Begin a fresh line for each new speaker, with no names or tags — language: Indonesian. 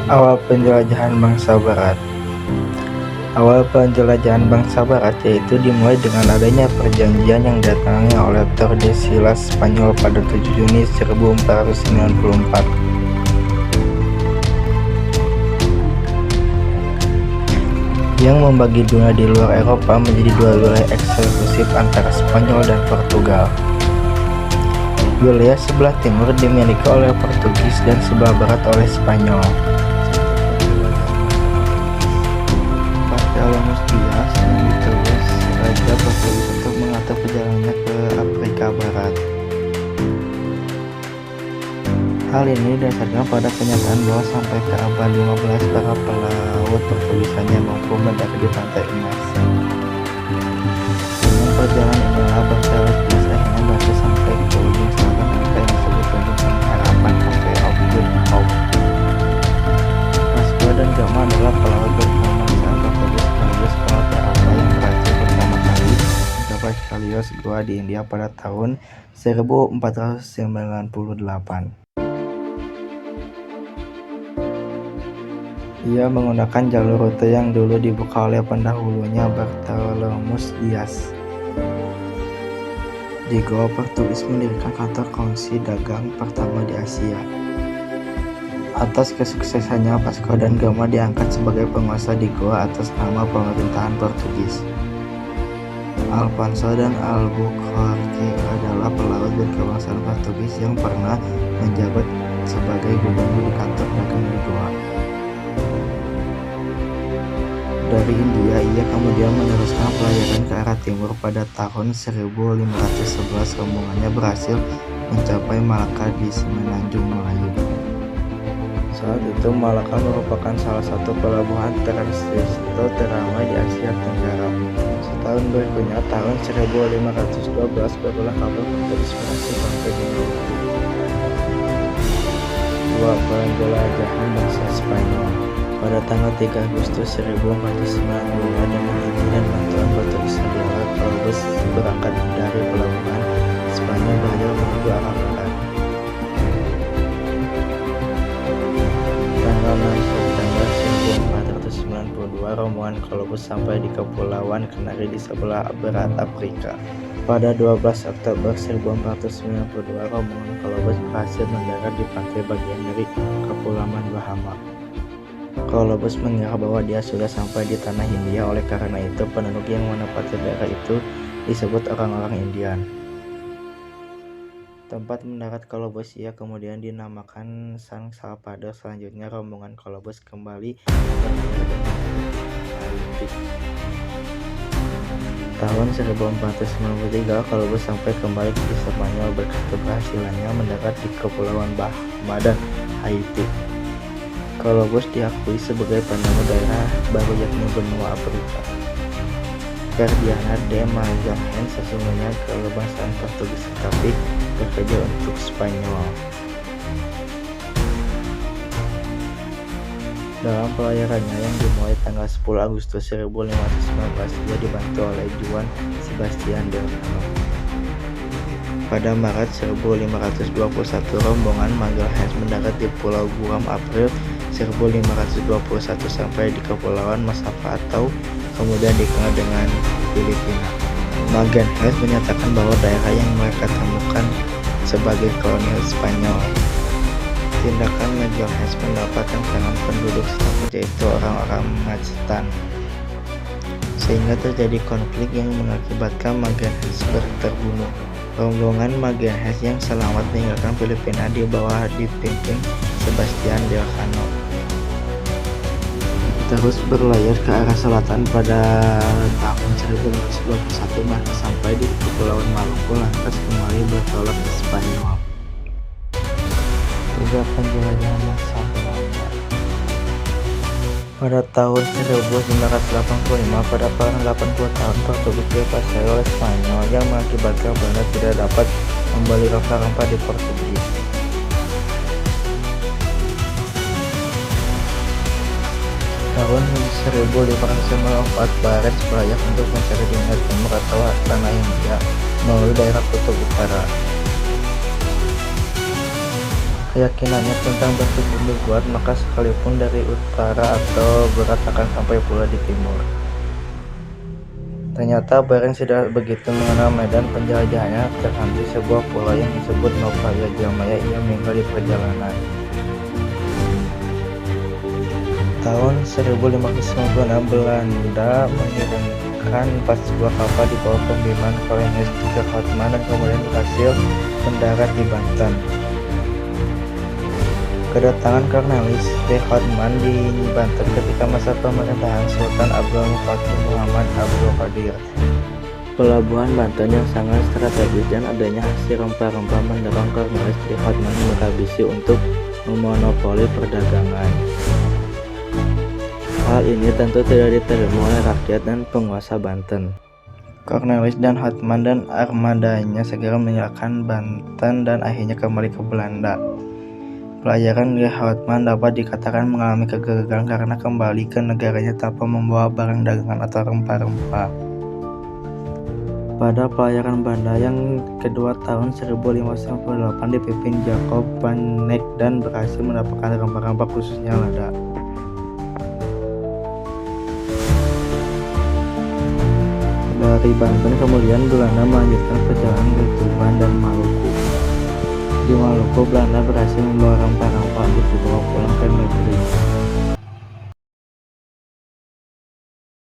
Awal penjelajahan bangsa Barat. Awal penjelajahan bangsa Barat yaitu dimulai dengan adanya perjanjian yang ditandatangani oleh Tordesillas Spanyol pada 7 Juni 1494 yang membagi dunia di luar Eropa menjadi dua wilayah eksklusif antara Spanyol dan Portugal. Wilayah sebelah timur dimiliki oleh Portugis dan sebelah barat oleh Spanyol. Bartolomé Dias yang ditulis Raja Portugis untuk mengatur perjalanannya ke Afrika Barat. Hal ini didasarkan pada kenyataan bahwa sampai ke abad 15 para pelaut Portugis hanya mampu mendarat di pantai emas. Dengan perjalanan inilah Bartolomé Dias akhirnya berhasil sampai ke ujung selatan apa yang disebut ujung pengharapan Cape of Good Hope. Vasco da Gama adalah pelaut berpengalaman Portugis sekaligus pelaut Eropa yang berhasil pertama kali mencapai Calios Goa di India pada tahun 1498. Ia menggunakan jalur rute yang dulu dibuka oleh pendahulunya Bartolomé Dias. Di Goa, Portugis mendirikan kantor kongsi dagang pertama di Asia. Atas kesuksesannya, Vasco da Gama diangkat sebagai penguasa di Goa atas nama pemerintahan Portugis. Alfonso dan Albuquerque adalah pelaut berkebangsaan Portugis yang pernah menjabat sebagai gubernur di kantor dagang di Goa. Dari India, ia kemudian meneruskan pelayaran ke arah timur. Pada tahun 1511, rombongannya berhasil mencapai Malaka di Semenanjung Melayu. Saat itu, Malaka merupakan salah satu pelabuhan transit teramai di Asia Tenggara. Setahun berikutnya, tahun 1512, barulah kapal Portugis berhasil sampai di Maluku. Dua penjelajahan bangsa Spanyol. Pada tanggal 3 Agustus 1492 dengan izin dan bantuan Portugis adalah Columbus berangkat dari pelabuhan Spanyol berlayar menuju arah barat. Tanggal 6 September 1492 rombongan Columbus sampai di Kepulauan Kanari di sebelah barat Afrika. Pada 12 Oktober 1492 rombongan Columbus berhasil mendarat di pantai bagian dari Kepulauan Bahama. Columbus mengira bahwa dia sudah sampai di tanah Hindia, oleh karena itu penduduk yang menempati daerah itu disebut orang-orang Indian. Tempat mendarat Columbus ia kemudian dinamakan San Salvador. Selanjutnya rombongan Columbus kembali Haiti. Tahun 1493 Columbus sampai kembali ke Spanyol berkat keberhasilannya mendarat di Kepulauan Bahama dan Haiti. Columbus diakui sebagai penemu daerah baru yakni benua Afrika. Ferdinand de Magalhães sesungguhnya kebangsaan Portugis tetapi bekerja untuk Spanyol. Dalam pelayarannya yang dimulai tanggal 10 Agustus 1519, ia dibantu oleh Juan Sebastian Elcano. Pada Maret 1521, rombongan Magalhães mendarat di Pulau Guam. April 1521 sampai di Kepulauan Masava atau kemudian dikenal dengan Filipina. Magalhães menyatakan bahwa daerah yang mereka temukan sebagai kolonial Spanyol. Tindakan Magalhães mendapat tantangan penduduk setempat yaitu orang-orang Mactan, sehingga terjadi konflik yang mengakibatkan Magalhães terbunuh. Rombongan Magalhães yang selamat meninggalkan Filipina di bawah dipimpin Sebastian Elcano terus berlayar ke arah selatan. Pada tahun 1521 mereka sampai di Kepulauan Maluku, lantas kembali bertolak ke Spanyol. Tiga penjelajahan bangsa Belanda. Pada tahun 1985, pada perang 80 tahun Portugis dikuasai oleh Spanyol yang mengakibatkan Belanda tidak dapat membeli rempah-rempah di Portugis. Tahun 1594, Barents berlayar untuk mencari dunia timur atau tanah India melalui daerah kutub utara. Keyakinannya tentang bentuk bumi bulat, maka sekalipun dari utara atau barat akan sampai pula di timur. Ternyata Barents tidak begitu mengenal medan penjelajahannya. Terhenti sebuah pulau yang disebut Novaya Zemlya. Ia meninggal di perjalanan. Tahun 1596 Belanda mengirimkan 4 buah kapal di bawah pembimbingan Cornelis ke Houtman dan kemudian berhasil mendarat di Banten. Kedatangan Cornelis de Houtman di Banten ketika masa pemerintahan Sultan Abdul Fakir Muhammad Abdul Qadir. Pelabuhan Banten yang sangat strategis dan adanya hasil rempah-rempah mendorong Cornelis de Houtman menghabisi untuk memonopoli perdagangan. Hal ini tentu tidak diterima oleh rakyat dan penguasa Banten. Cornelis dan Houtman dan armadanya segera meninggalkan Banten dan akhirnya kembali ke Belanda. Pelayaran de Houtman dapat dikatakan mengalami kegagalan karena kembali ke negaranya tanpa membawa barang dagangan atau rempah-rempah. Pada pelayaran Belanda yang kedua tahun 1598 dipimpin Jacob van Eyck dan berhasil mendapatkan rempah-rempah khususnya lada. Dari Banten kemudian Belanda melanjutkan perjalanan ke Tuban dan Maluku. Di Maluku, Belanda berhasil membawa rempah-rempah untuk dibawa pulang ke negeri.